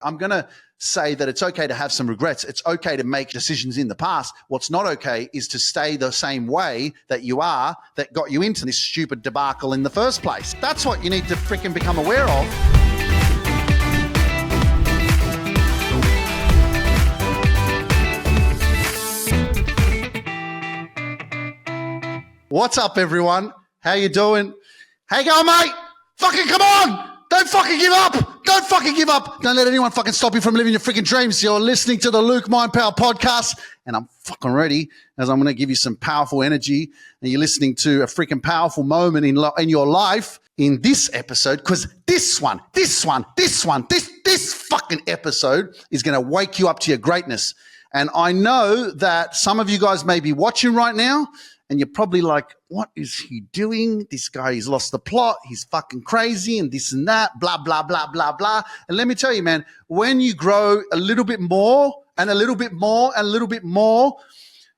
I'm going to say that it's okay to have some regrets. It's okay to make decisions in the past. What's not okay is to stay the same way that you are that got you into this stupid debacle in the first place. That's what you need to freaking become aware of. What's up, everyone? How you doing? How you going, mate? Fucking come on! Don't fucking give up! Don't fucking give up! Don't let anyone fucking stop you from living your freaking dreams. You're listening to the Luke Mind Power podcast, and I'm fucking ready as I'm going to give you some powerful energy, and you're listening to a freaking powerful moment in your life in this episode, because this fucking episode is going to wake you up to your greatness. And I know that some of you guys may be watching right now, and you're probably like, what is he doing? This guy, he's lost the plot. He's fucking crazy and this and that, blah, blah, blah, blah, blah. And let me tell you, man, when you grow a little bit more and a little bit more and a little bit more,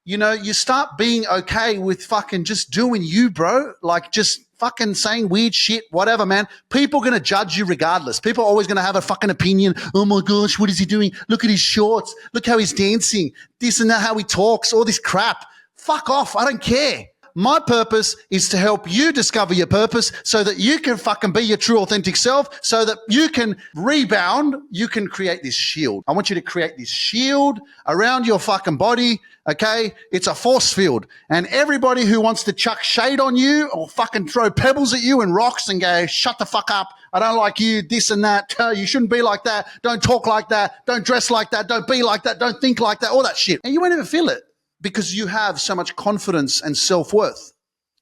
you know, you start being okay with fucking just doing you, bro. Like just fucking saying weird shit, whatever, man. People are going to judge you regardless. People are always going to have a fucking opinion. Oh my gosh, what is he doing? Look at his shorts. Look how he's dancing. This and that, how he talks, all this crap. Fuck off. I don't care. My purpose is to help you discover your purpose so that you can fucking be your true authentic self, so that you can rebound. You can create this shield. I want you to create this shield around your fucking body. Okay. It's a force field, and everybody who wants to chuck shade on you or fucking throw pebbles at you and rocks and go, shut the fuck up. I don't like you, this and that. You shouldn't be like that. Don't talk like that. Don't dress like that. Don't be like that. Don't think like that. All that shit. And you won't ever feel it, because you have so much confidence and self-worth.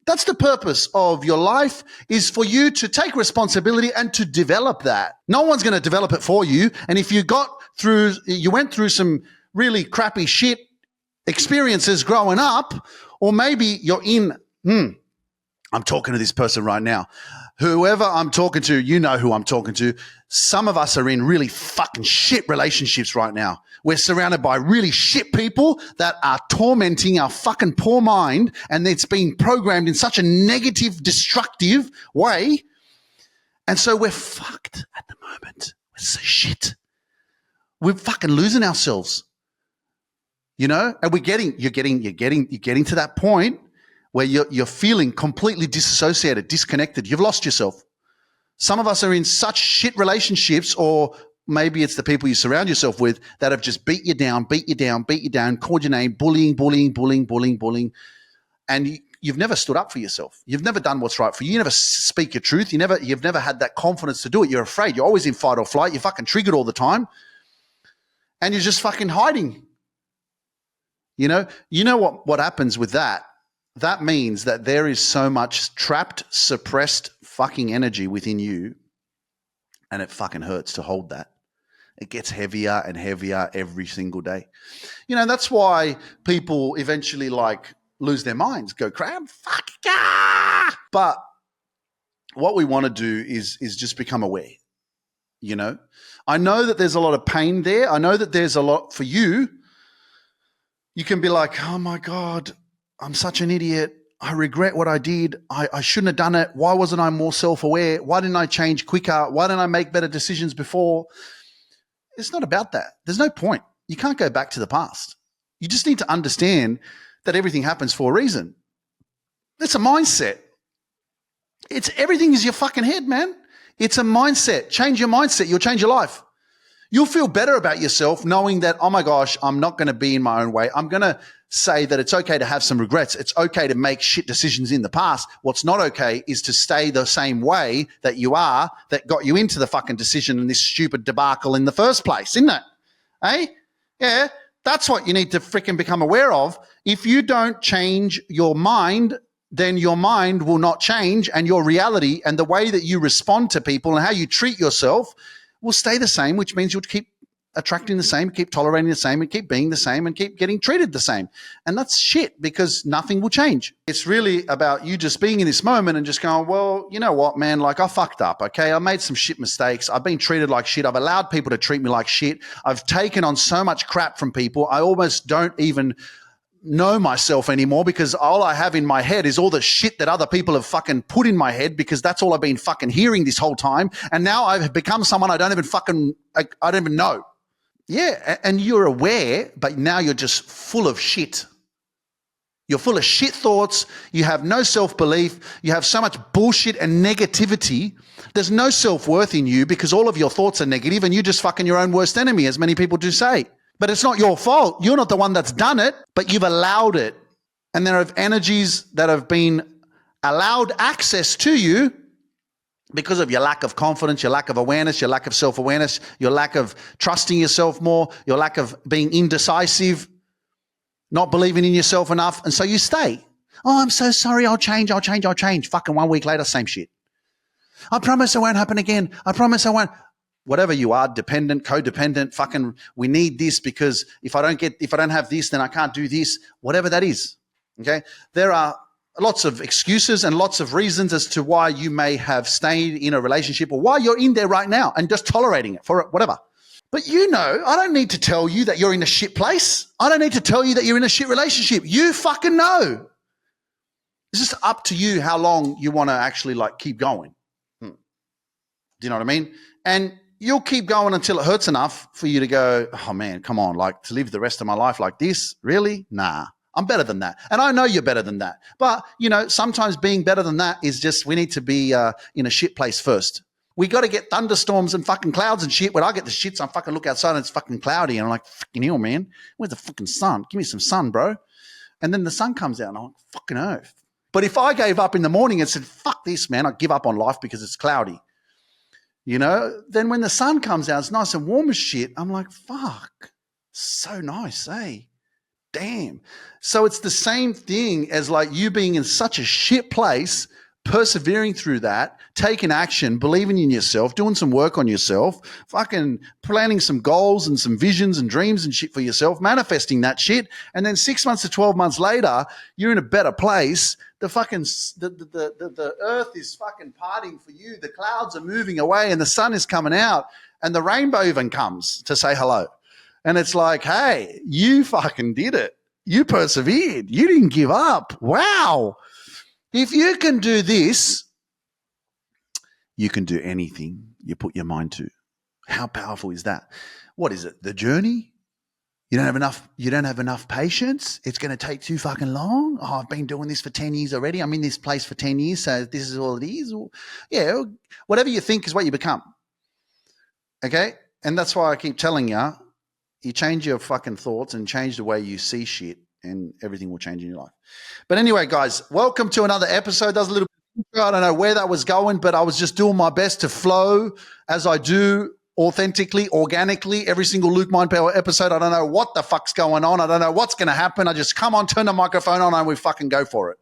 That's the purpose of your life, is for you to take responsibility and to develop that. No one's going to develop it for you. And if you went through some really crappy shit experiences growing up, or maybe you're I'm talking to this person right now. Whoever I'm talking to, you know who I'm talking to. Some of us are in really fucking shit relationships right now. We're surrounded by really shit people that are tormenting our fucking poor mind, and it's been programmed in such a negative, destructive way. And so we're fucked at the moment. We're so shit. We're fucking losing ourselves. You know? And you're getting to that point where you're feeling completely disassociated, disconnected. You've lost yourself. Some of us are in such shit relationships, or maybe it's the people you surround yourself with that have just beat you down, called your name, bullying. And you've never stood up for yourself. You've never done what's right for you. You never speak your truth. You've never had that confidence to do it. You're afraid. You're always in fight or flight. You're fucking triggered all the time. And you're just fucking hiding. You know what happens with that? That means that there is so much trapped, suppressed fucking energy within you, and it fucking hurts to hold that. It gets heavier and heavier every single day. You know, that's why people eventually lose their minds, go crap, fuck, ah! But what we want to do is just become aware. You know, I know that there's a lot of pain there. I know that there's a lot for you. You can be like, oh my God, I'm such an idiot. I regret what I did. I shouldn't have done it. Why wasn't I more self-aware? Why didn't I change quicker? Why didn't I make better decisions before? It's not about that. There's no point. You can't go back to the past. You just need to understand that everything happens for a reason. It's a mindset. Everything is your fucking head, man. It's a mindset. Change your mindset. You'll change your life. You'll feel better about yourself knowing that, oh my gosh, I'm not going to be in my own way. I'm going to say that it's okay to have some regrets. It's okay to make shit decisions in the past. What's not okay is to stay the same way that you are that got you into the fucking decision and this stupid debacle in the first place, isn't it? Eh? Yeah, that's what you need to freaking become aware of. If you don't change your mind, then your mind will not change, and your reality and the way that you respond to people and how you treat yourself will stay the same, which means you'll keep attracting the same, keep tolerating the same, and keep being the same, and keep getting treated the same. And that's shit, because nothing will change. It's really about you just being in this moment and just going, well, you know what, man, I fucked up, okay? I made some shit mistakes. I've been treated like shit. I've allowed people to treat me like shit. I've taken on so much crap from people. I almost don't even know myself anymore because all I have in my head is all the shit that other people have fucking put in my head because that's all I've been fucking hearing this whole time. And now I've become someone I don't even know. Yeah, and you're aware, but now you're just full of shit. You're full of shit thoughts. You have no self-belief. You have so much bullshit and negativity. There's no self-worth in you because all of your thoughts are negative and you're just fucking your own worst enemy, as many people do say. But it's not your fault. You're not the one that's done it, but you've allowed it. And there are energies that have been allowed access to you because of your lack of confidence, your lack of awareness, your lack of self-awareness, your lack of trusting yourself more, your lack of being indecisive, not believing in yourself enough. And so you stay. Oh, I'm so sorry. I'll change. Fucking 1 week later, same shit. I promise it won't happen again. I promise I won't. Whatever you are, dependent, codependent, fucking we need this because if I don't have this, then I can't do this, whatever that is. Okay. There are lots of excuses and lots of reasons as to why you may have stayed in a relationship or why you're in there right now and just tolerating it for whatever. But I don't need to tell you that you're in a shit place. I don't need to tell you that you're in a shit relationship. You fucking know. It's just up to you how long you want to actually keep going. Do you know what I mean? And you'll keep going until it hurts enough for you to go, oh man, come on, to live the rest of my life like this? Really? Nah, I'm better than that. And I know you're better than that. But, sometimes being better than that is just we need to be in a shit place first. We got to get thunderstorms and fucking clouds and shit. When I get the shits, I fucking look outside and it's fucking cloudy. And I'm like, fucking hell, man. Where's the fucking sun? Give me some sun, bro. And then the sun comes out and I'm like, fucking earth. But if I gave up in the morning and said, fuck this, man, I give up on life because it's cloudy. Then when the sun comes out, it's nice and warm as shit. I'm like, fuck, so nice, eh? Damn. So it's the same thing as you being in such a shit place, persevering through that, taking action, believing in yourself, doing some work on yourself, fucking planning some goals and some visions and dreams and shit for yourself, manifesting that shit. And then 6 months to 12 months later, you're in a better place. The earth is fucking parting for you. The clouds are moving away and the sun is coming out and the rainbow even comes to say hello. And it's like, hey, you fucking did it. You persevered. You didn't give up. Wow. If you can do this, you can do anything you put your mind to. How powerful is that? What is it? The journey? You don't have enough patience? It's going to take too fucking long? Oh, I've been doing this for 10 years already. I'm in this place for 10 years, so this is all it is. Yeah, whatever you think is what you become. Okay? And that's why I keep telling you, you change your fucking thoughts and change the way you see shit and everything will change in your life. But anyway, guys, welcome to another episode. That was a little bit, I don't know where that was going, but I was just doing my best to flow as I do authentically, organically, every single Luke Mind Power episode. I don't know what the fuck's going on. I don't know what's going to happen. I just come on, turn the microphone on and we fucking go for it,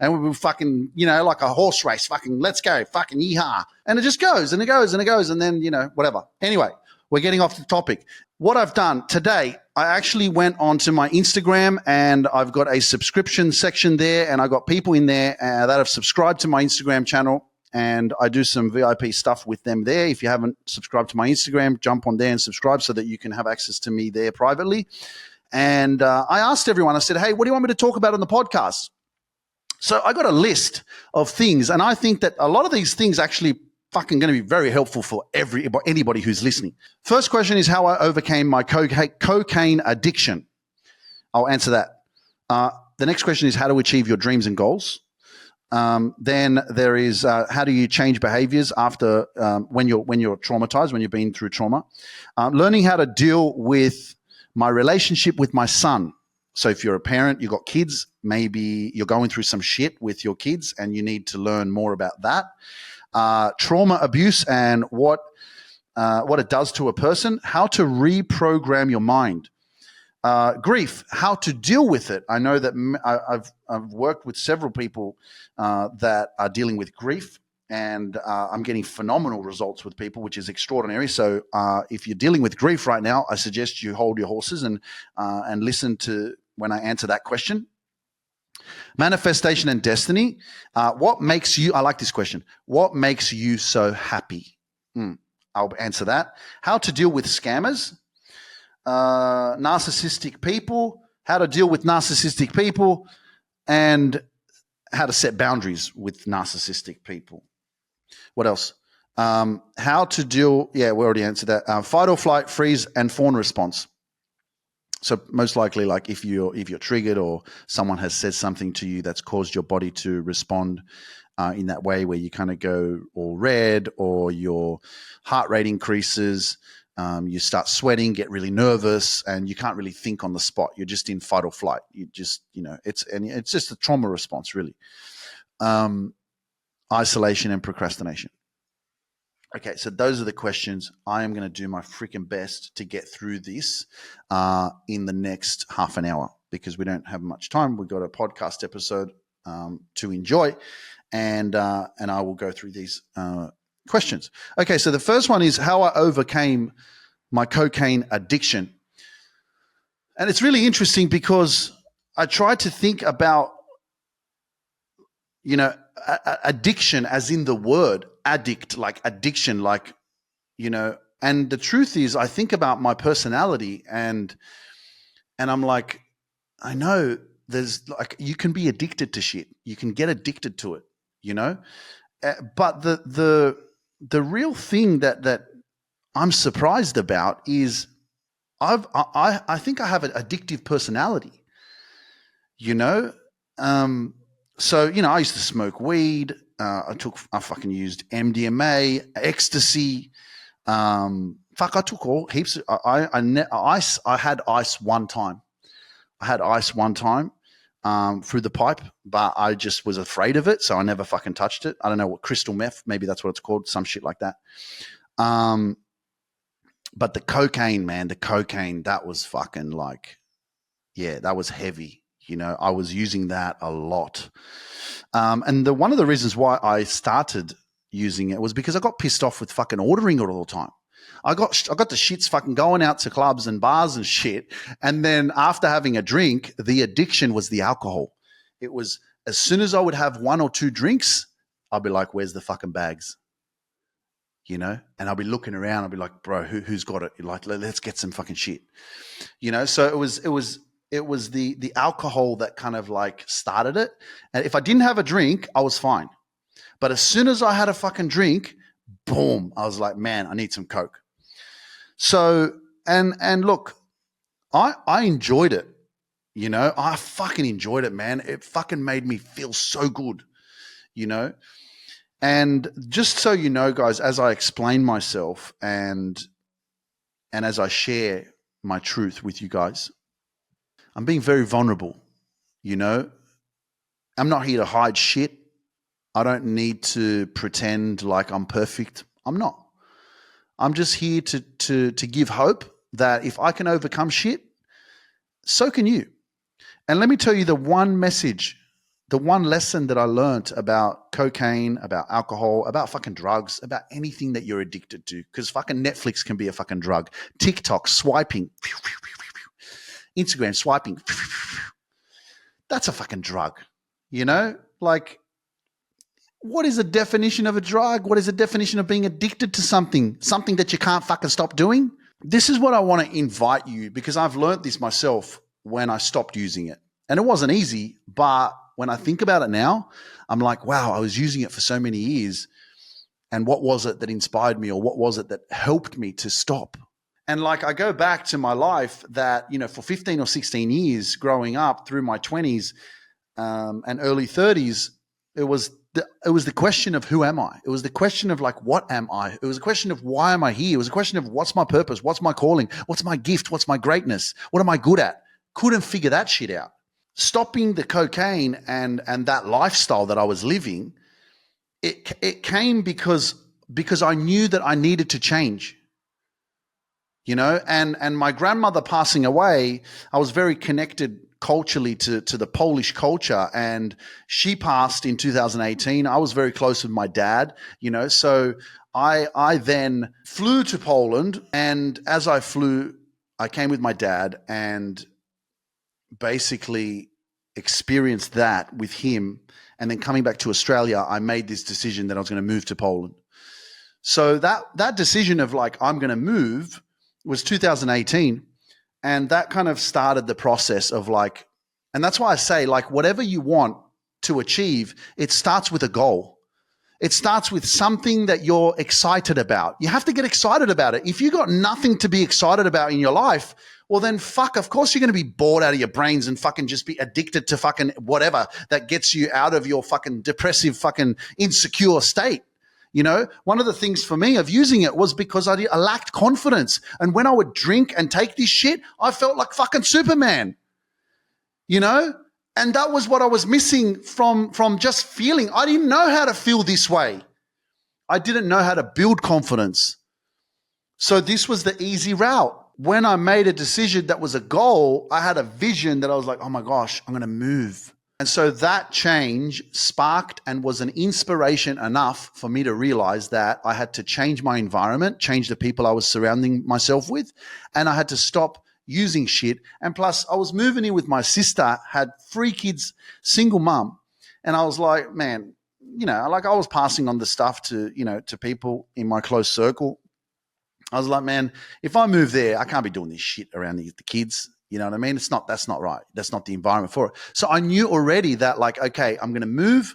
and we fucking, like a horse race, fucking let's go, fucking yeehaw. And it just goes and it goes and it goes and then, whatever. Anyway, we're getting off the topic. What I've done today, I actually went onto my Instagram and I've got a subscription section there and I got people in there that have subscribed to my Instagram channel and I do some VIP stuff with them there. If you haven't subscribed to my Instagram, jump on there and subscribe so that you can have access to me there privately. And I asked everyone, I said, hey, what do you want me to talk about on the podcast? So I got a list of things and I think that a lot of these things actually fucking going to be very helpful for anybody who's listening. First question is how I overcame my cocaine addiction. I'll answer that. The next question is how to achieve your dreams and goals. Then there is how do you change behaviors after when you're traumatized, when you've been through trauma. Learning how to deal with my relationship with my son. So if you're a parent, you've got kids, maybe you're going through some shit with your kids and you need to learn more about that. Trauma abuse and what it does to a person, how to reprogram your mind. Grief, how to deal with it. I know that I've worked with several people that are dealing with grief, and I'm getting phenomenal results with people, which is extraordinary. So if you're dealing with grief right now, I suggest you hold your horses and listen to when I answer that question. Manifestation and destiny. What makes you, I like this question, what makes you so happy? I'll answer that. How to deal with scammers, narcissistic people, how to deal with narcissistic people, and how to set boundaries with narcissistic people. What else? How to deal, we already answered that. Fight or flight, freeze, and fawn response. So most likely, like if you're triggered or someone has said something to you that's caused your body to respond in that way, where you kind of go all red, or your heart rate increases, you start sweating, get really nervous, and you can't really think on the spot. You're just in fight or flight. You just, it's just a trauma response, really. Isolation and procrastination. Okay, so those are the questions. I am going to do my freaking best to get through this in the next half an hour, because we don't have much time. We've got a podcast episode to enjoy, and I will go through these questions. Okay, so the first one is how I overcame my cocaine addiction. And it's really interesting because I tried to think about, addiction as in the word addict, like addiction, like, and the truth is I think about my personality and I'm like, I know there's like, you can be addicted to shit. You can get addicted to it, but the real thing that I'm surprised about is I think I have an addictive personality, So, I used to smoke weed. I fucking used MDMA, ecstasy. I took all heaps. I had ice one time. Through the pipe, but I just was afraid of it, so I never fucking touched it. I don't know what crystal meth, maybe that's what it's called, some shit like that. But the cocaine, man, that was fucking like, that was heavy. I was using that a lot. And one of the reasons why I started using it was because I got pissed off with fucking ordering it all the time. I got the shits fucking going out to clubs and bars and shit. And then after having a drink, the addiction was the alcohol. It was as soon as I would have one or two drinks, I'd be like, where's the fucking bags? And I'll be looking around. I'll be like, bro, who's got it? Like, let's get some fucking shit. So it was the alcohol that kind of like started it. And if I didn't have a drink, I was fine. But as soon as I had a fucking drink, boom, I was like, man, I need some Coke. So, and look, I enjoyed it. I fucking enjoyed it, man. It fucking made me feel so good, And just so you know, guys, as I explain myself and as I share my truth with you guys, I'm being very vulnerable, I'm not here to hide shit. I don't need to pretend like I'm perfect. I'm not. I'm just here to give hope that if I can overcome shit, so can you. And let me tell you the one message, the one lesson that I learned about cocaine, about alcohol, about fucking drugs, about anything that you're addicted to, because fucking Netflix can be a fucking drug. TikTok, swiping, Instagram, swiping, that's a fucking drug, Like, what is the definition of a drug? What is the definition of being addicted to something that you can't fucking stop doing? This is what I want to invite you, because I've learned this myself when I stopped using it. And it wasn't easy, but when I think about it now, I'm like, wow, I was using it for so many years. And what was it that inspired me, or what was it that helped me to stop? And like, I go back to my life that, for 15 or 16 years growing up through my 20s and early 30s, it was the question of who am I? It was the question of like, what am I? It was a question of why am I here? It was a question of what's my purpose? What's my calling? What's my gift? What's my greatness? What am I good at? Couldn't figure that shit out. Stopping the cocaine and that lifestyle that I was living, it came because I knew that I needed to change. And my grandmother passing away, I was very connected culturally to the Polish culture, and she passed in 2018. I was very close with my dad, so I then flew to Poland, and as I flew, I came with my dad and basically experienced that with him. And then coming back to Australia, I made this decision that I was going to move to Poland. So that decision of like, I'm going to move was 2018. And that kind of started the process of like, and that's why I say, like, whatever you want to achieve, it starts with a goal. It starts with something that you're excited about. You have to get excited about it. If you got nothing to be excited about in your life, well then fuck, of course you're going to be bored out of your brains and fucking just be addicted to fucking whatever that gets you out of your fucking depressive fucking insecure state. You know, one of the things for me of using it was because I lacked confidence. And when I would drink and take this shit, I felt like fucking Superman, you know? And that was what I was missing from just feeling. I didn't know how to feel this way. I didn't know how to build confidence. So this was the easy route. When I made a decision that was a goal, I had a vision that I was like, oh my gosh, I'm going to move. And so that change sparked and was an inspiration enough for me to realize that I had to change my environment, change the people I was surrounding myself with, and I had to stop using shit. And plus, I was moving in with my sister, had 3 kids, single mum. And I was like, man, you know, like I was passing on the stuff to, you know, to people in my close circle. I was like, man, if I move there, I can't be doing this shit around the kids. You know what I mean? That's not right. That's not the environment for it. So I knew already that, like, okay, I'm going to move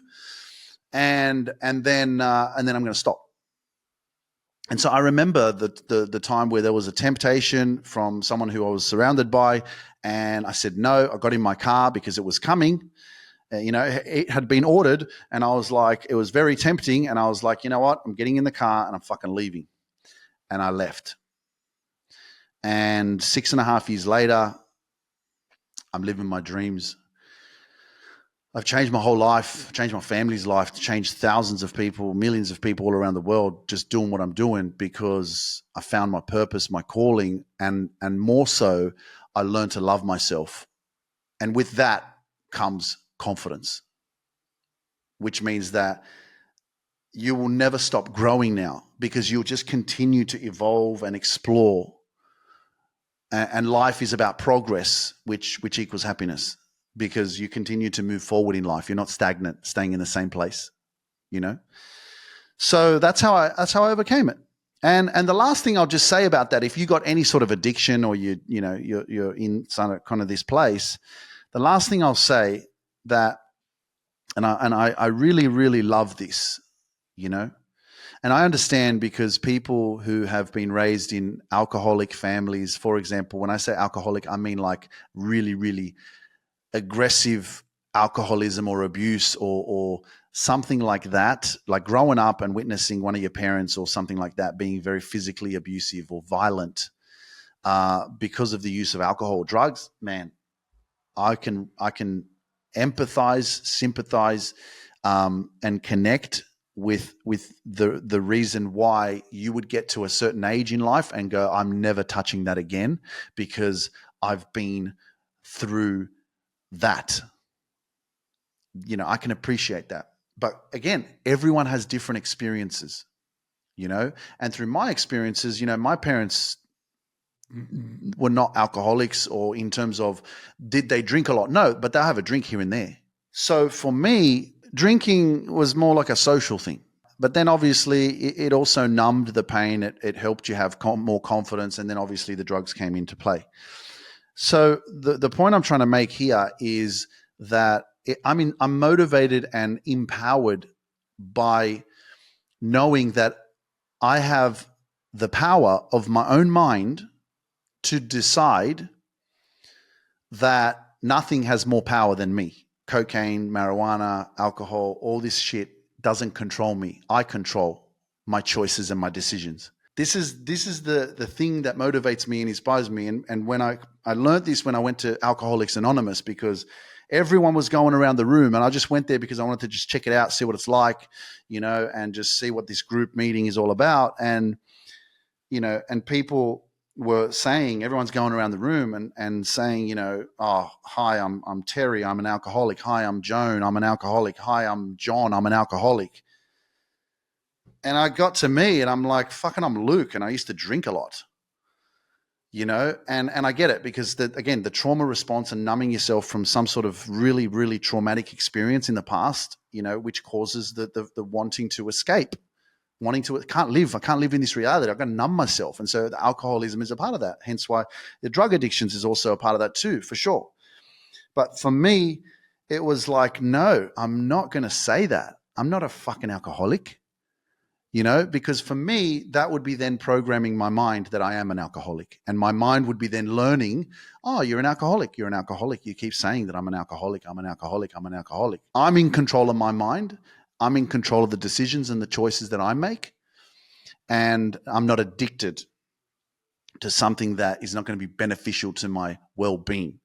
and then I'm going to stop. And so I remember the time where there was a temptation from someone who I was surrounded by, and I said no. I got in my car because it was coming. You know, it had been ordered, and I was like, it was very tempting, and I was like, you know what? I'm getting in the car and I'm fucking leaving. And I left. And 6.5 years later, I'm living my dreams. I've changed my whole life, changed my family's life, changed thousands of people, millions of people all around the world just doing what I'm doing because I found my purpose, my calling, and more so, I learned to love myself. And with that comes confidence, which means that you will never stop growing now because you'll just continue to evolve and explore. And life is about progress, which equals happiness, because you continue to move forward in life. You're not stagnant, staying in the same place, you know? So that's how I overcame it. And the last thing I'll just say about that, if you got any sort of addiction or you're in kind of this place, the last thing I'll say that, and I really, really love this, you know? And I understand because people who have been raised in alcoholic families, for example, when I say alcoholic, I mean like really, really aggressive alcoholism or abuse or something like that, like growing up and witnessing one of your parents or something like that being very physically abusive or violent because of the use of alcohol or drugs, man, I can empathize, sympathize, and connect with the reason why you would get to a certain age in life and go, I'm never touching that again because I've been through that. You know, I can appreciate that. But again, everyone has different experiences, you know, and through my experiences, you know, my parents were not alcoholics or in terms of did they drink a lot? No, but they'll have a drink here and there. So for me, drinking was more like a social thing. But then obviously it also numbed the pain. It helped you have more confidence. And then obviously the drugs came into play. So the point I'm trying to make here is that I'm motivated and empowered by knowing that I have the power of my own mind to decide that nothing has more power than me. Cocaine, marijuana, alcohol, all this shit doesn't control me. I control my choices and my decisions. This is the thing that motivates me and inspires me. And when I learned this when I went to Alcoholics Anonymous, because everyone was going around the room and I just went there because I wanted to just check it out, see what it's like, you know, and just see what this group meeting is all about. And, you know, and people were saying, everyone's going around the room and saying, you know, oh, hi, I'm Terry, I'm an alcoholic. Hi, I'm Joan, I'm an alcoholic. Hi, I'm John, I'm an alcoholic. And I got to me and I'm like, fucking, I'm Luke and I used to drink a lot, you know, and I get it because again, the trauma response and numbing yourself from some sort of really, really traumatic experience in the past, you know, which causes the wanting to escape, wanting to, I can't live in this reality. I've got to numb myself. And so the alcoholism is a part of that. Hence why the drug addictions is also a part of that too, for sure. But for me, it was like, no, I'm not going to say that. I'm not a fucking alcoholic, because for me, that would be then programming my mind that I am an alcoholic. And my mind would be then learning, oh, you're an alcoholic. You're an alcoholic. You keep saying that I'm an alcoholic. I'm an alcoholic. I'm an alcoholic. I'm in control of my mind. I'm in control of the decisions and the choices that I make. And I'm not addicted to something that is not going to be beneficial to my well-being.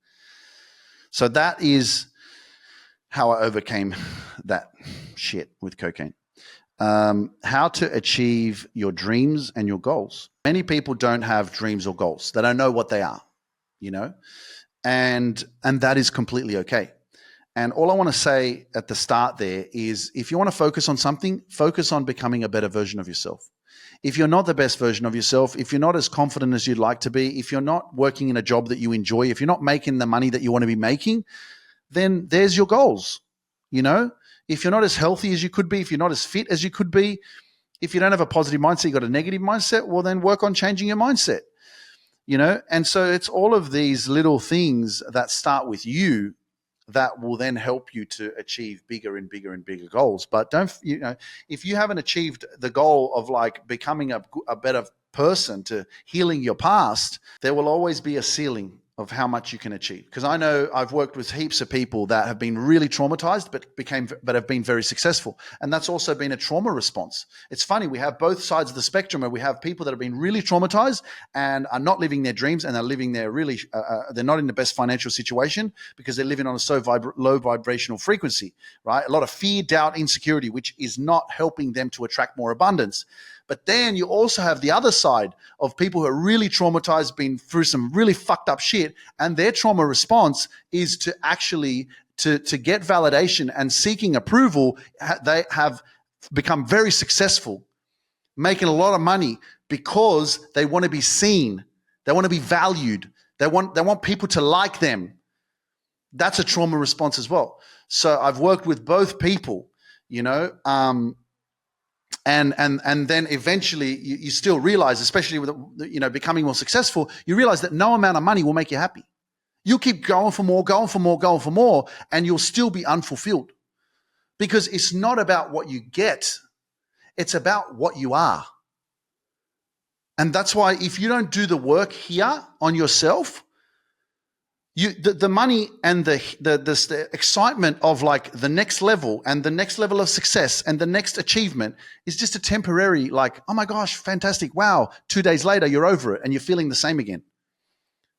So that is how I overcame that shit with cocaine. How to achieve your dreams and your goals. Many people don't have dreams or goals. They don't know what they are, and that is completely okay. And all I want to say at the start there is, if you want to focus on something, focus on becoming a better version of yourself. If you're not the best version of yourself, if you're not as confident as you'd like to be, if you're not working in a job that you enjoy, if you're not making the money that you want to be making, then there's your goals. If you're not as healthy as you could be, if you're not as fit as you could be, if you don't have a positive mindset, you've got a negative mindset, well, then work on changing your mindset. And so it's all of these little things that start with you that will then help you to achieve bigger and bigger and bigger goals. But if you haven't achieved the goal of like becoming a better person, to healing your past, there will always be a ceiling of how much you can achieve. Because I know I've worked with heaps of people that have been really traumatized, but have been very successful. And that's also been a trauma response. It's funny, we have both sides of the spectrum, where we have people that have been really traumatized and are not living their dreams, and they're living their they're not in the best financial situation because they're living on a low vibrational frequency, right? A lot of fear, doubt, insecurity, which is not helping them to attract more abundance. But then you also have the other side of people who are really traumatized, been through some really fucked up shit, and their trauma response is to actually to get validation and seeking approval. They have become very successful, making a lot of money because they want to be seen, they want to be valued, they want people to like them. That's a trauma response as well. So I've worked with both people, and then eventually you still realize, especially with becoming more successful, you realize that no amount of money will make you happy. You'll keep going for more, and you'll still be unfulfilled, because it's not about what you get, it's about what you are. And that's why if you don't do the work here on yourself, the money and the excitement of like the next level and the next level of success and the next achievement is just a temporary, like, oh my gosh, fantastic, wow. 2 days later, you're over it and you're feeling the same again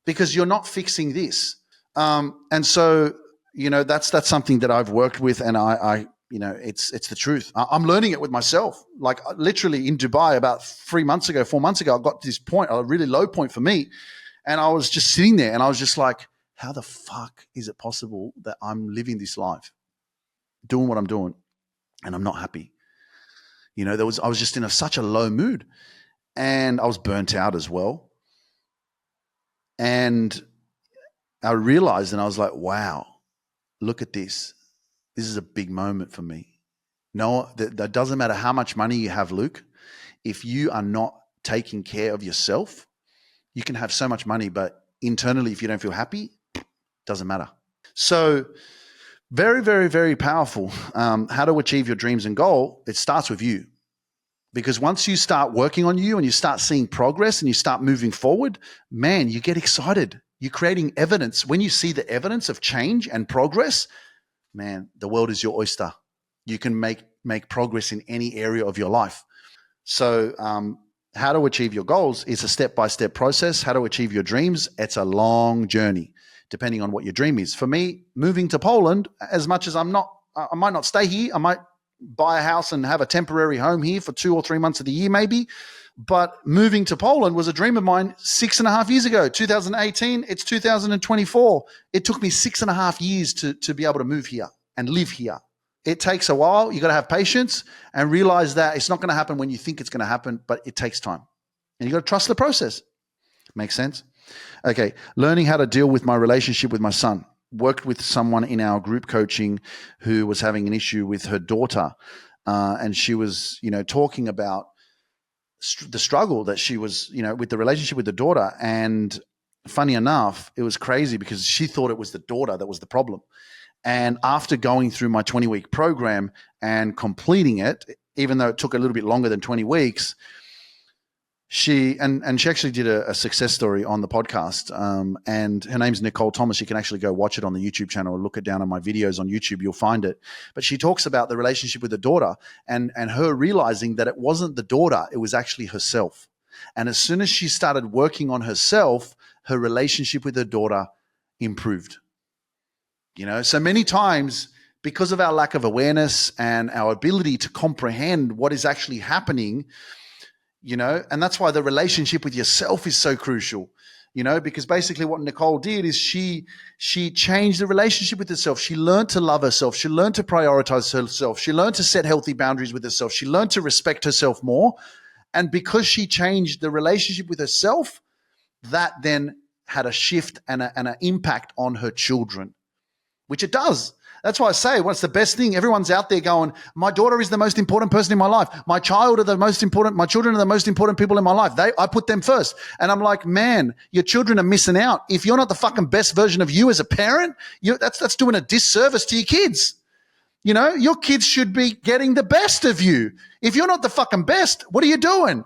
because you're not fixing this. And so, that's something that I've worked with, and I it's the truth. I'm learning it with myself. Like literally in Dubai about 4 months ago, I got to this point, a really low point for me. And I was just sitting there and I was just like, how the fuck is it possible that I'm living this life, doing what I'm doing, and I'm not happy? I was just in such a low mood, and I was burnt out as well. And I realized, and I was like, wow, look at this. This is a big moment for me. No, that doesn't matter how much money you have, Luke. If you are not taking care of yourself, you can have so much money, but internally, if you don't feel happy, doesn't matter. So very, very, very powerful. How to achieve your dreams and goal. It starts with you, because once you start working on you and you start seeing progress and you start moving forward, man, you get excited. You're creating evidence. When you see the evidence of change and progress, man, the world is your oyster. You can make progress in any area of your life. So how to achieve your goals is a step-by-step process. How to achieve your dreams, it's a long journey, depending on what your dream is. For me, moving to Poland, as much as I might not stay here, I might buy a house and have a temporary home here for 2 or 3 months of the year maybe. But moving to Poland was a dream of mine 6.5 years ago, 2018, it's 2024. It took me 6.5 years to be able to move here and live here. It takes a while. You got to have patience and realize that it's not going to happen when you think it's going to happen, but it takes time. And you got to trust the process. Makes sense? Okay, learning how to deal with my relationship with my son. Worked with someone in our group coaching who was having an issue with her daughter. and she was, talking about the struggle that she was, with the relationship with the daughter. And funny enough, it was crazy because she thought it was the daughter that was the problem. And after going through my 20-week program and completing it, even though it took a little bit longer than 20 weeks, she actually did a success story on the podcast, and her name's Nicole Thomas. You can actually go watch it on the YouTube channel or look it down on my videos on YouTube. You'll find it. But she talks about the relationship with the daughter and her realizing that it wasn't the daughter, it was actually herself. And as soon as she started working on herself, her relationship with her daughter improved. So many times, because of our lack of awareness and our ability to comprehend what is actually happening, and that's why the relationship with yourself is so crucial, because basically what Nicole did is she changed the relationship with herself. She learned to love herself. She learned to prioritize herself. She learned to set healthy boundaries with herself. She learned to respect herself more. And because she changed the relationship with herself, that then had a shift and an impact on her children, which it does. That's why I say, what's the best thing? Everyone's out there going, my daughter is the most important person in my life. My children are the most important people in my life. I put them first. And I'm like, man, your children are missing out. If you're not the fucking best version of you as a parent, that's doing a disservice to your kids. Your kids should be getting the best of you. If you're not the fucking best, what are you doing?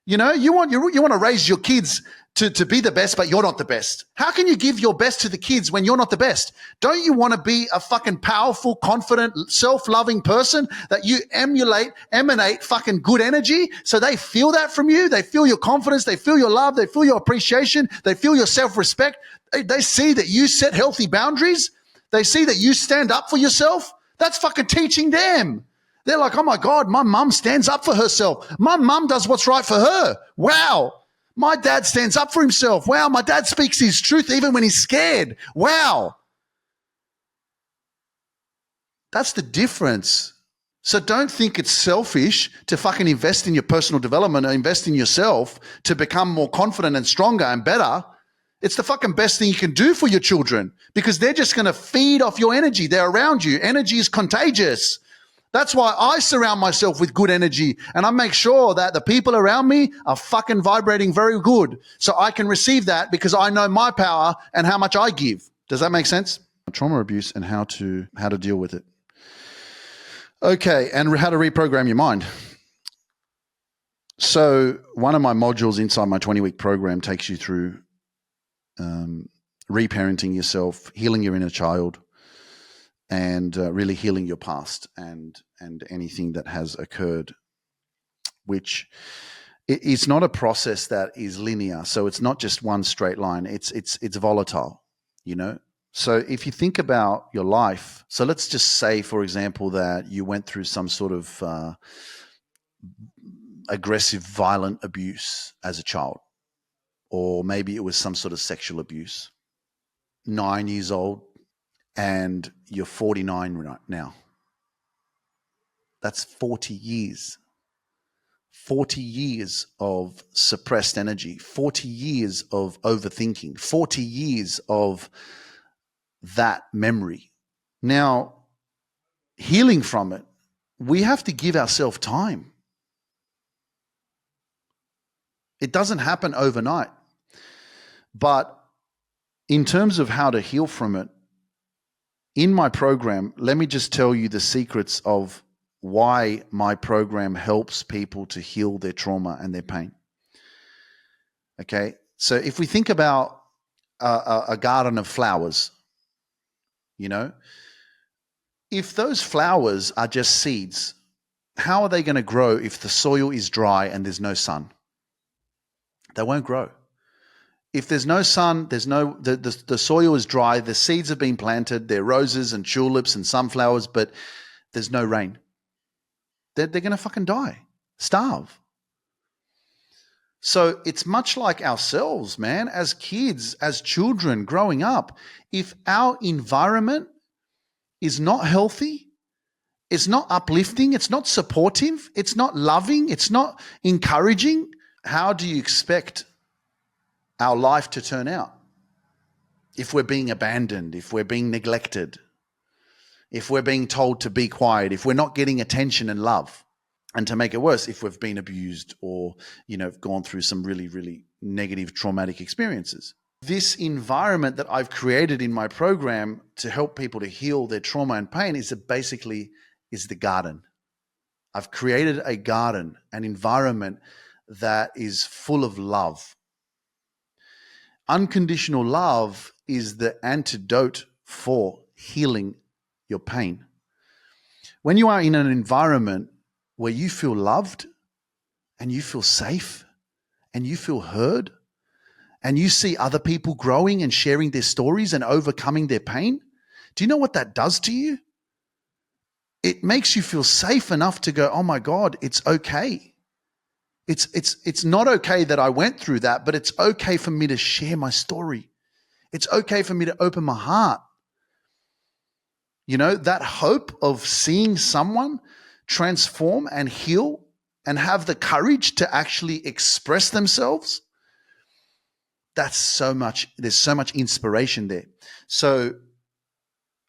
You want to raise your kids to be the best, but you're not the best. How can you give your best to the kids when you're not the best? Don't you want to be a fucking powerful, confident, self-loving person that you emanate fucking good energy so they feel that from you? They feel your confidence. They feel your love. They feel your appreciation. They feel your self-respect. They see that you set healthy boundaries. They see that you stand up for yourself. That's fucking teaching them. They're like, oh my God, my mum stands up for herself. My mum does what's right for her. Wow. My dad stands up for himself. Wow. My dad speaks his truth even when he's scared. Wow. That's the difference. So don't think it's selfish to fucking invest in your personal development or invest in yourself to become more confident and stronger and better. It's the fucking best thing you can do for your children because they're just going to feed off your energy. They're around you. Energy is contagious. That's why I surround myself with good energy and I make sure that the people around me are fucking vibrating very good so I can receive that because I know my power and how much I give. Does that make sense? Trauma abuse and how to deal with it. Okay, and how to reprogram your mind. So one of my modules inside my 20-week program takes you through reparenting yourself, healing your inner child, and really healing your past and anything that has occurred, which it's not a process that is linear. So it's not just one straight line. It's volatile, So if you think about your life, so let's just say, for example, that you went through some sort of aggressive, violent abuse as a child, or maybe it was some sort of sexual abuse. 9 years old, and you're 49 right now. That's 40 years. 40 years of suppressed energy, 40 years of overthinking, 40 years of that memory. Now, healing from it, we have to give ourselves time. It doesn't happen overnight. But in terms of how to heal from it, in my program, let me just tell you the secrets of why my program helps people to heal their trauma and their pain. Okay, so if we think about a garden of flowers, if those flowers are just seeds, how are they going to grow if the soil is dry and there's no sun? They won't grow. If there's no sun, the soil is dry, the seeds have been planted, they're roses and tulips and sunflowers, but there's no rain. They're going to fucking die, starve. So it's much like ourselves, man, as kids, as children growing up. If our environment is not healthy, it's not uplifting, it's not supportive, it's not loving, it's not encouraging, how do you expect our life to turn out if we're being abandoned, if we're being neglected, if we're being told to be quiet, if we're not getting attention and love. And to make it worse, if we've been abused or, gone through some really, really negative traumatic experiences. This environment that I've created in my program to help people to heal their trauma and pain is the garden. I've created a garden, an environment that is full of love. Unconditional love is the antidote for healing your pain. When you are in an environment where you feel loved and you feel safe and you feel heard and you see other people growing and sharing their stories and overcoming their pain, do you know what that does to you? It makes you feel safe enough to go, oh my God, it's okay. It's not okay that I went through that, but it's okay for me to share my story. It's okay for me to open my heart. That hope of seeing someone transform and heal and have the courage to actually express themselves, there's so much inspiration there. So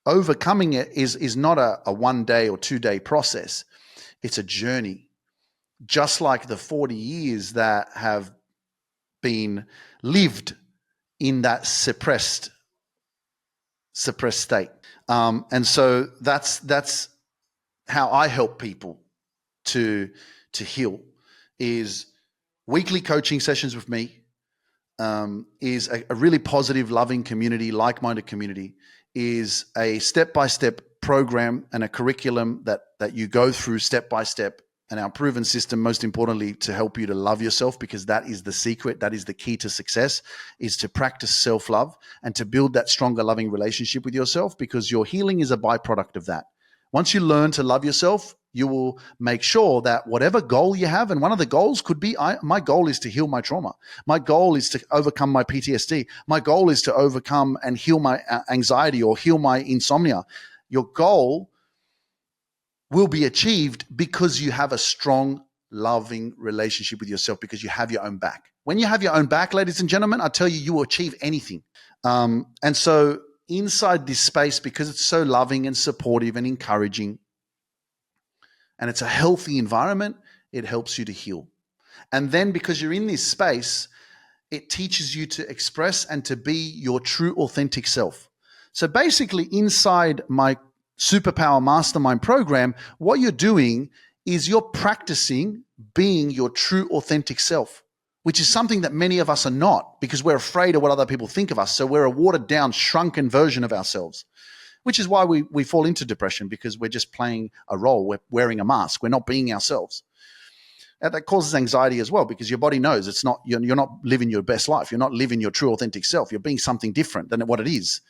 overcoming it is not a 1 day or 2 day process. It's a journey, just like the 40 years that have been lived in that suppressed state. And so that's how I help people to heal, is weekly coaching sessions with me, is a really positive, loving community, like-minded community, is a step-by-step program and a curriculum that you go through step by step, and our proven system, most importantly, to help you to love yourself, because that is the secret, that is the key to success, is to practice self-love and to build that stronger, loving relationship with yourself, because your healing is a byproduct of that. Once you learn to love yourself, you will make sure that whatever goal you have, and one of the goals could be, my goal is to heal my trauma. My goal is to overcome my PTSD. My goal is to overcome and heal my anxiety or heal my insomnia. Your goal will be achieved because you have a strong, loving relationship with yourself, because you have your own back. When you have your own back, ladies and gentlemen, I tell you, you will achieve anything. And so inside this space, because it's so loving and supportive and encouraging, and it's a healthy environment, it helps you to heal. And then because you're in this space, it teaches you to express and to be your true, authentic self. So basically, inside my Superpower Mastermind program, what you're doing is you're practicing being your true, authentic self, which is something that many of us are not, because we're afraid of what other people think of us. So we're a watered down, shrunken version of ourselves, which is why we fall into depression, because we're just playing a role. We're wearing a mask. We're not being ourselves. And that causes anxiety as well, because your body knows you're not living your best life. You're not living your true, authentic self. You're being something different than what it is.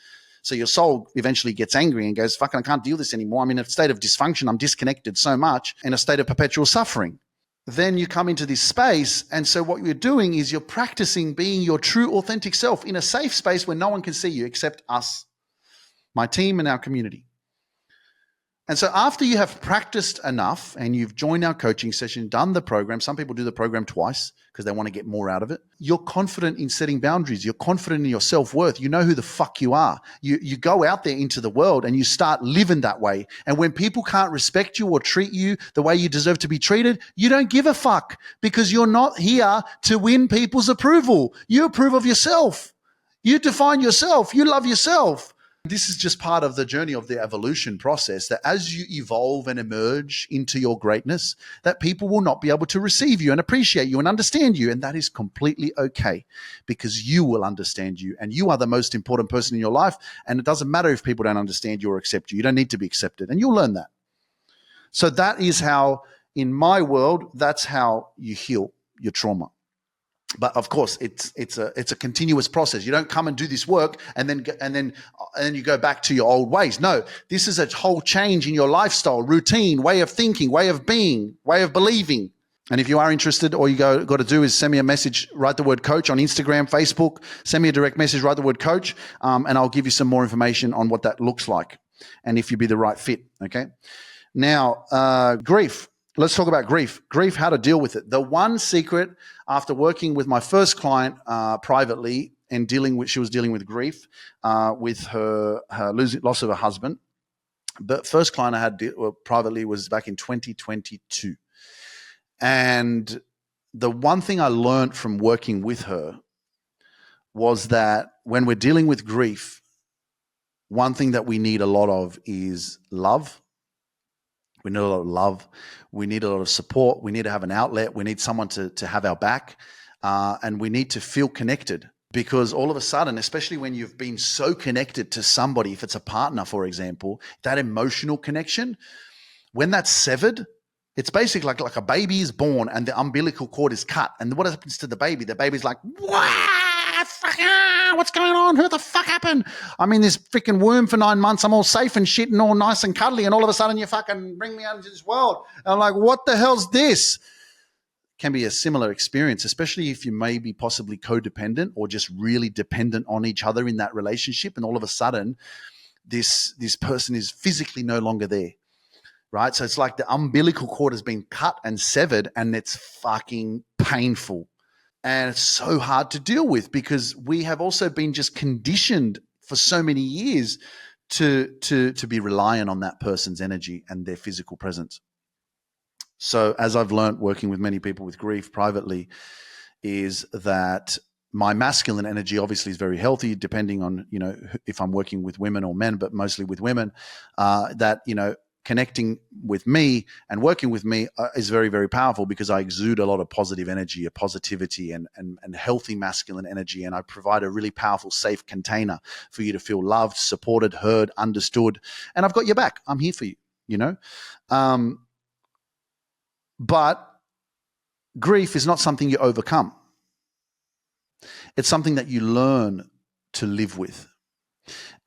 So your soul eventually gets angry and goes, fuck, I can't deal with this anymore. I'm in a state of dysfunction. I'm disconnected so much, in a state of perpetual suffering. Then you come into this space, and so what you're doing is you're practicing being your true, authentic self in a safe space where no one can see you except us, my team, and our community. And so after you have practiced enough and you've joined our coaching session, done the program, some people do the program twice because they want to get more out of it. You're confident in setting boundaries. You're confident in your self-worth. You know who the fuck you are. You go out there into the world and you start living that way. And when people can't respect you or treat you the way you deserve to be treated, you don't give a fuck, because you're not here to win people's approval. You approve of yourself. You define yourself. You love yourself. This is just part of the journey of the evolution process, that as you evolve and emerge into your greatness, that people will not be able to receive you and appreciate you and understand you. And that is completely okay, because you will understand you, and you are the most important person in your life. And it doesn't matter if people don't understand you or accept you. You don't need to be accepted, and you'll learn that. So that is how, in my world, that's how you heal your trauma. But of course, it's a continuous process. You don't come and do this work and then you go back to your old ways. No, this is a whole change in your lifestyle, routine, way of thinking, way of being, way of believing. And if you are interested, all you got to do is send me a message, write the word coach on Instagram, Facebook, send me a direct message, write the word coach, and I'll give you some more information on what that looks like and if you'd be the right fit. Okay. Now, grief. Let's talk about grief. Grief, how to deal with it. The one secret, after working with my first client privately and she was dealing with grief with her loss of her husband. The first client I had privately was back in 2022. And the one thing I learned from working with her was that when we're dealing with grief, one thing that we need a lot of is love. We need a lot of love. We need a lot of support. We need to have an outlet. We need someone to have our back. And we need to feel connected, because all of a sudden, especially when you've been so connected to somebody, if it's a partner, for example, that emotional connection, when that's severed, it's basically like a baby is born and the umbilical cord is cut. And what happens to the baby? The baby's like, what's going on? Who the fuck happened? I'm in this freaking womb for 9 months. I'm all safe and shit and all nice and cuddly. And all of a sudden you fucking bring me out into this world. And I'm like, what the hell's this? Can be a similar experience, especially if you may be possibly codependent or just really dependent on each other in that relationship. And all of a sudden, this person is physically no longer there, right? So it's like the umbilical cord has been cut and severed, and it's fucking painful. And it's so hard to deal with, because we have also been just conditioned for so many years to be reliant on that person's energy and their physical presence. So as I've learned working with many people with grief privately, is that my masculine energy obviously is very healthy, depending on, if I'm working with women or men, but mostly with women, that, connecting with me and working with me is very, very powerful, because I exude a lot of positive energy, a positivity and healthy masculine energy. And I provide a really powerful, safe container for you to feel loved, supported, heard, understood. And I've got your back. I'm here for you, But grief is not something you overcome. It's something that you learn to live with.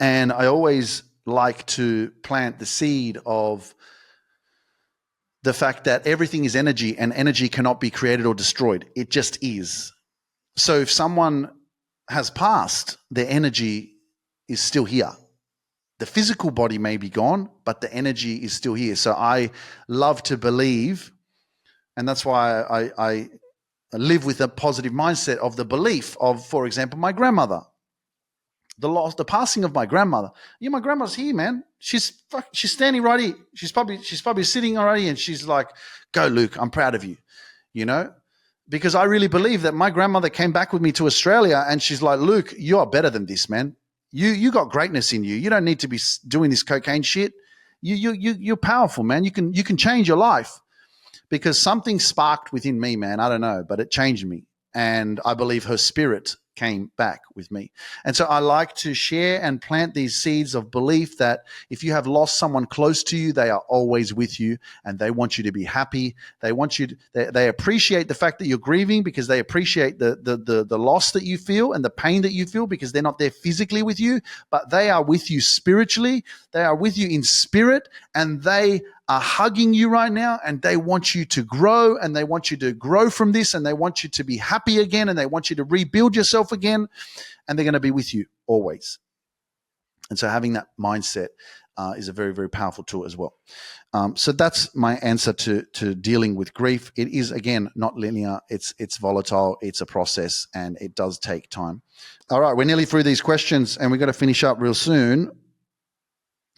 And I always like to plant the seed of the fact that everything is energy, and energy cannot be created or destroyed. It just is. So if someone has passed, their energy is still here. The physical body may be gone, but the energy is still here. So I love to believe, and that's why I live with a positive mindset of the belief of, for example, my grandmother. The passing of my grandmother. My grandma's here, man. She's standing right here. She's probably sitting already, and she's like, "Go, Luke. I'm proud of you." Because I really believe that my grandmother came back with me to Australia, and she's like, "Luke, you are better than this, man. You got greatness in you. You don't need to be doing this cocaine shit. You're powerful, man. You can change your life." Because something sparked within me, man. I don't know, but it changed me. And I believe her spirit came back with me. And so I like to share and plant these seeds of belief that if you have lost someone close to you, they are always with you, and they want you to be happy. They want you they appreciate the fact that you're grieving, because they appreciate the loss that you feel and the pain that you feel, because they're not there physically with you, but they are with you spiritually. They are with you in spirit, and they are hugging you right now, and they want you to grow, and they want you to grow from this, and they want you to be happy again, and they want you to rebuild yourself again, and they're going to be with you always. And so having that mindset is a very, very powerful tool as well. So that's my answer to dealing with grief. It is, again, not linear. It's volatile. It's a process, and it does take time. All right, we're nearly through these questions, and we've got to finish up real soon.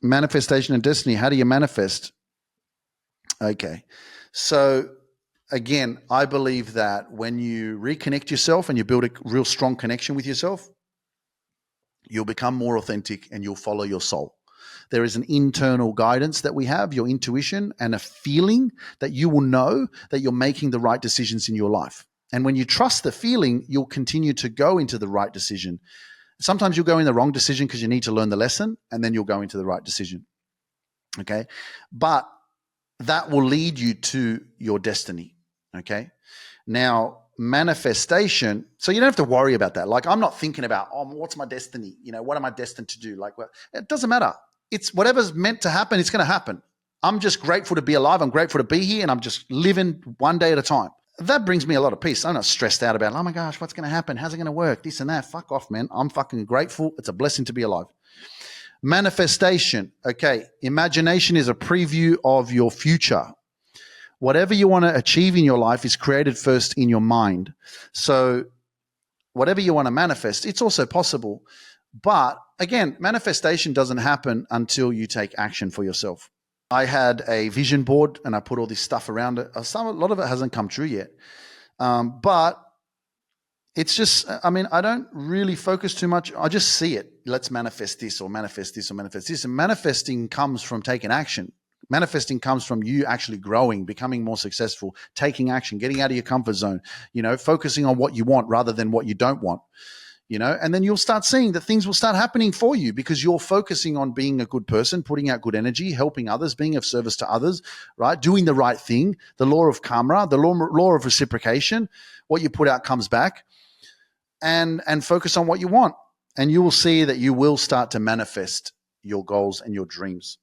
Manifestation and destiny. How do you manifest? Okay. So again, I believe that when you reconnect yourself and you build a real strong connection with yourself, you'll become more authentic and you'll follow your soul. There is an internal guidance that we have, your intuition, and a feeling that you will know that you're making the right decisions in your life. And when you trust the feeling, you'll continue to go into the right decision. Sometimes you'll go in the wrong decision because you need to learn the lesson, and then you'll go into the right decision. Okay. But that will lead you to your destiny. Okay. Now, manifestation. So you don't have to worry about that. Like, I'm not thinking about, what's my destiny? What am I destined to do? Like, well, it doesn't matter. It's whatever's meant to happen. It's going to happen. I'm just grateful to be alive. I'm grateful to be here, and I'm just living one day at a time. That brings me a lot of peace. I'm not stressed out about, oh my gosh, what's going to happen? How's it going to work? This and that. Fuck off, man. I'm fucking grateful. It's a blessing to be alive. Manifestation. Okay. Imagination is a preview of your future. Whatever you want to achieve in your life is created first in your mind. So whatever you want to manifest, it's also possible. But again, manifestation doesn't happen until you take action for yourself. I had a vision board and I put all this stuff around it. A lot of it hasn't come true yet. But it's just, I mean, I don't really focus too much. I just see it. Let's manifest this or manifest this or manifest this. And manifesting comes from taking action. Manifesting comes from you actually growing, becoming more successful, taking action, getting out of your comfort zone, focusing on what you want rather than what you don't want. And then you'll start seeing that things will start happening for you because you're focusing on being a good person, putting out good energy, helping others, being of service to others, right? Doing the right thing, the law of karma, the law of reciprocation. What you put out comes back, and focus on what you want. And you will see that you will start to manifest your goals and your dreams.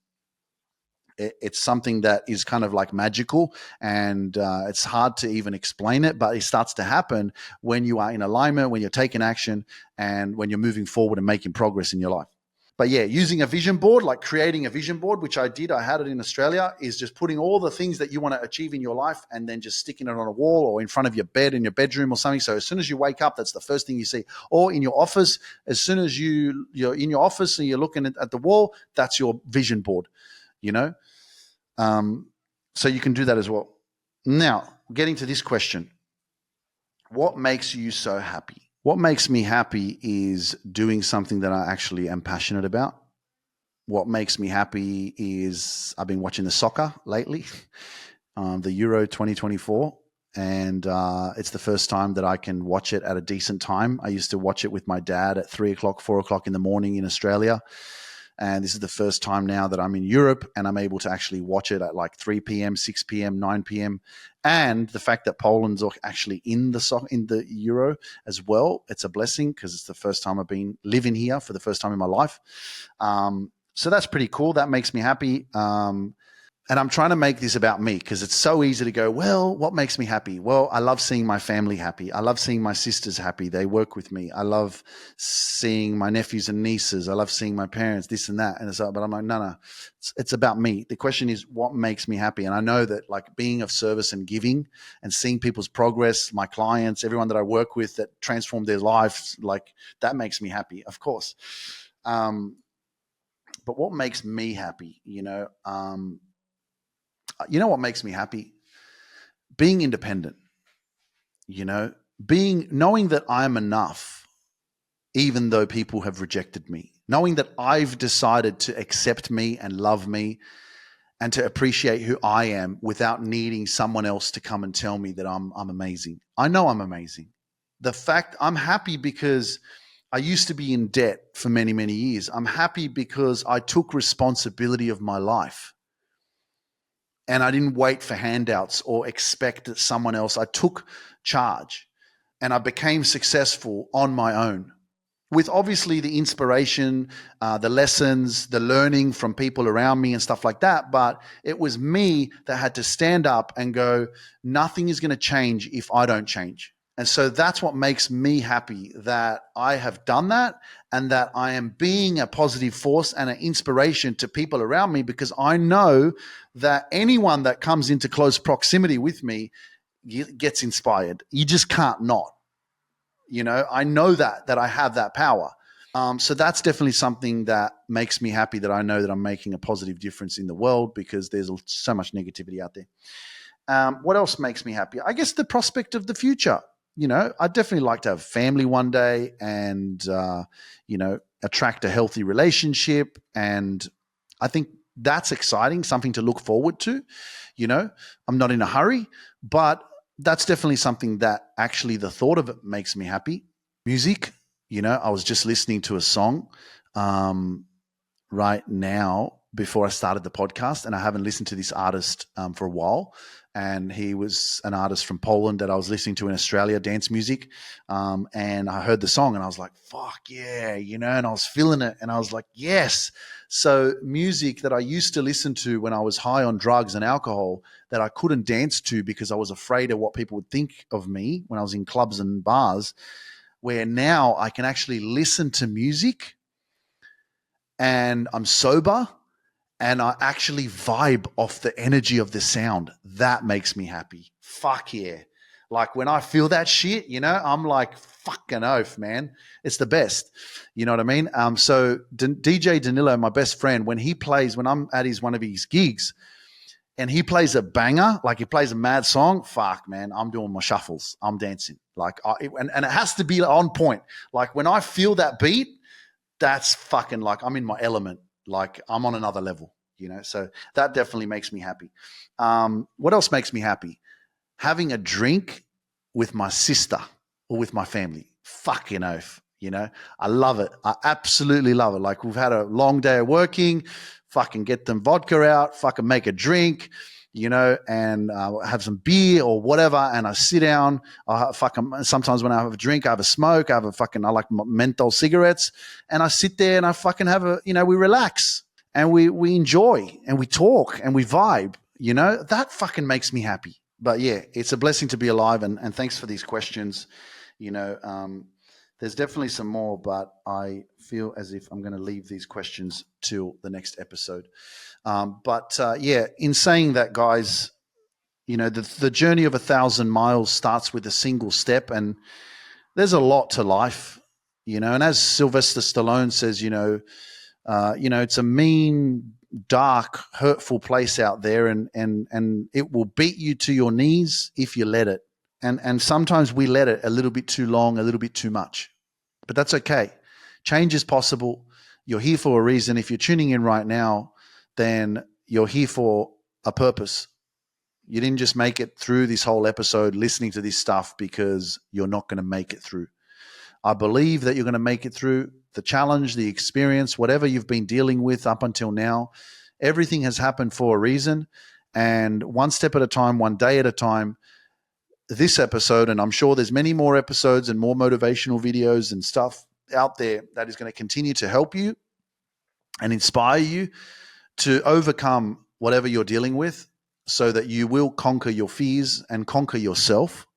It's something that is kind of like magical, and it's hard to even explain it, but it starts to happen when you are in alignment, when you're taking action, and when you're moving forward and making progress in your life. But yeah, using a vision board, like creating a vision board, which I did, I had it in Australia, is just putting all the things that you want to achieve in your life and then just sticking it on a wall or in front of your bed in your bedroom or something. So as soon as you wake up, that's the first thing you see. Or in your office, as soon as you're in your office and you're looking at the wall, that's your vision board, So you can do that as well. Now, getting to this question, what makes you so happy? What makes me happy is doing something that I actually am passionate about. What makes me happy is I've been watching the soccer lately, the Euro 2024, and it's the first time that I can watch it at a decent time. I used to watch it with my dad at 3 o'clock, 4 o'clock in the morning in Australia. And this is the first time now that I'm in Europe and I'm able to actually watch it at like 3 p.m., 6 p.m., 9 p.m. And the fact that Poland's actually in the Euro as well, it's a blessing because it's the first time I've been living here for the first time in my life. So that's pretty cool. That makes me happy. And I'm trying to make this about me because it's so easy to go, well, what makes me happy? Well, I love seeing my family happy. I love seeing my sisters happy. They work with me. I love seeing my nephews and nieces. I love seeing my parents, this and that. But I'm like, no, it's about me. The question is, what makes me happy? And I know that like being of service and giving and seeing people's progress, my clients, everyone that I work with that transform their lives, like that makes me happy, of course. But what makes me happy, what makes me happy? Being independent, knowing that I'm enough, even though people have rejected me, knowing that I've decided to accept me and love me and to appreciate who I am without needing someone else to come and tell me that I'm amazing. I know I'm amazing. The fact I'm happy because I used to be in debt for many, many years. I'm happy because I took responsibility of my life. And I didn't wait for handouts or expect someone else. I took charge and I became successful on my own with obviously the inspiration, the lessons, the learning from people around me and stuff like that. But it was me that had to stand up and go, nothing is going to change if I don't change. And so that's what makes me happy, that I have done that and that I am being a positive force and an inspiration to people around me, because I know that anyone that comes into close proximity with me gets inspired. You just can't not. I know that I have that power. So that's definitely something that makes me happy, that I know that I'm making a positive difference in the world, because there's so much negativity out there. What else makes me happy? I guess the prospect of the future. I'd definitely like to have family one day and, attract a healthy relationship. And I think that's exciting, something to look forward to. I'm not in a hurry, but that's definitely something that actually the thought of it makes me happy. Music, I was just listening to a song right now before I started the podcast, and I haven't listened to this artist for a while. And he was an artist from Poland that I was listening to in Australia, dance music. And I heard the song and I was like, fuck yeah, and I was feeling it and I was like, yes. So music that I used to listen to when I was high on drugs and alcohol that I couldn't dance to because I was afraid of what people would think of me when I was in clubs and bars, where now I can actually listen to music and I'm sober and I actually vibe off the energy of the sound. That makes me happy. Fuck yeah. Like when I feel that shit, I'm like, fucking oath, man. It's the best. You know what I mean? So DJ Danilo, my best friend, when I'm at one of his gigs and he plays a banger, like he plays a mad song, fuck, man, I'm doing my shuffles. I'm dancing. Like, and it has to be on point. Like when I feel that beat, that's fucking like I'm in my element. Like I'm on another level, So that definitely makes me happy. What else makes me happy? Having a drink with my sister or with my family. Fucking oath, I love it. I absolutely love it. Like we've had a long day of working, fucking get them vodka out, fucking make a drink, and have some beer or whatever. And I sit down. Sometimes when I have a drink, I have a smoke. I like menthol cigarettes, and I sit there and I fucking have we relax and we enjoy and we talk and we vibe. That fucking makes me happy. But yeah, it's a blessing to be alive, and thanks for these questions. There's definitely some more, but I feel as if I'm going to leave these questions till the next episode. Yeah, in saying that, guys, the journey of 1,000 miles starts with a single step, and there's a lot to life, and as Sylvester Stallone says, it's a mean, dark, hurtful place out there, and it will beat you to your knees if you let it. And sometimes we let it a little bit too long, a little bit too much. But that's okay. Change is possible. You're here for a reason. If you're tuning in right now, then you're here for a purpose. You didn't just make it through this whole episode listening to this stuff because you're not going to make it through. I believe that you're going to make it through the challenge, the experience, whatever you've been dealing with up until now. Everything has happened for a reason. And one step at a time, one day at a time, this episode, and I'm sure there's many more episodes and more motivational videos and stuff out there that is going to continue to help you and inspire you to overcome whatever you're dealing with so that you will conquer your fears and conquer yourself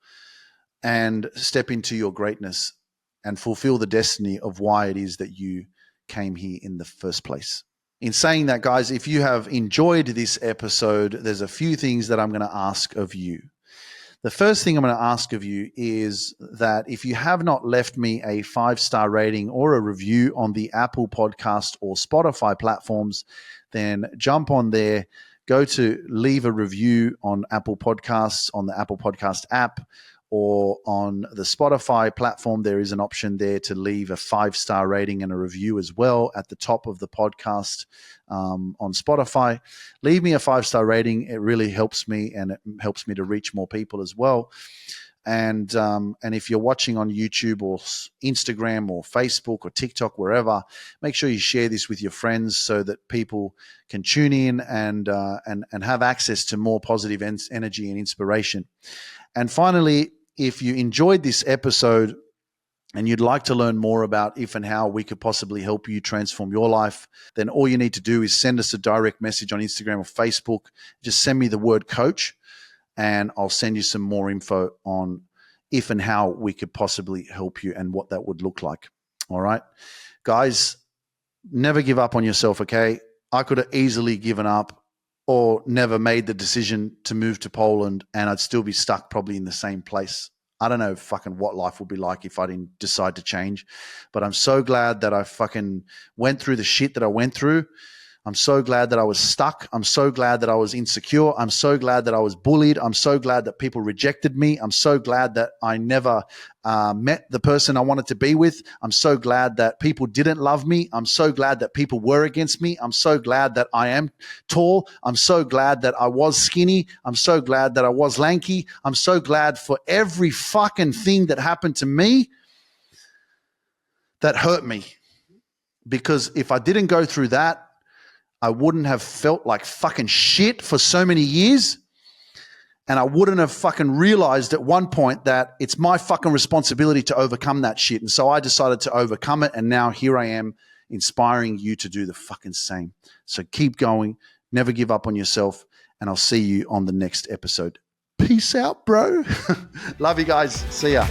and step into your greatness and fulfill the destiny of why it is that you came here in the first place. In saying that, guys, if you have enjoyed this episode, there's a few things that I'm going to ask of you. The first thing I'm going to ask of you is that if you have not left me a 5-star rating or a review on the Apple Podcast or Spotify platforms, then jump on there, go to leave a review on Apple Podcasts, on the Apple Podcast app, or on the Spotify platform. There is an option there to leave a 5-star rating and a review as well at the top of the podcast on Spotify. Leave me a 5-star rating. It really helps me, and it helps me to reach more people as well. And if you're watching on YouTube or Instagram or Facebook or TikTok, wherever, make sure you share this with your friends so that people can tune in and have access to more positive energy and inspiration. And finally, if you enjoyed this episode and you'd like to learn more about if and how we could possibly help you transform your life, then all you need to do is send us a direct message on Instagram or Facebook. Just send me the word coach, and I'll send you some more info on if and how we could possibly help you and what that would look like. All right, guys, never give up on yourself, okay? I could have easily given up or never made the decision to move to Poland, and I'd still be stuck probably in the same place. I don't know fucking what life would be like if I didn't decide to change, but I'm so glad that I fucking went through the shit that I went through. I'm so glad that I was stuck. I'm so glad that I was insecure. I'm so glad that I was bullied. I'm so glad that people rejected me. I'm so glad that I never met the person I wanted to be with. I'm so glad that people didn't love me. I'm so glad that people were against me. I'm so glad that I am tall. I'm so glad that I was skinny. I'm so glad that I was lanky. I'm so glad for every fucking thing that happened to me that hurt me. Because if I didn't go through that, I wouldn't have felt like fucking shit for so many years. And I wouldn't have fucking realized at one point that it's my fucking responsibility to overcome that shit. And so I decided to overcome it. And now here I am inspiring you to do the fucking same. So keep going. Never give up on yourself. And I'll see you on the next episode. Peace out, bro. Love you guys. See ya.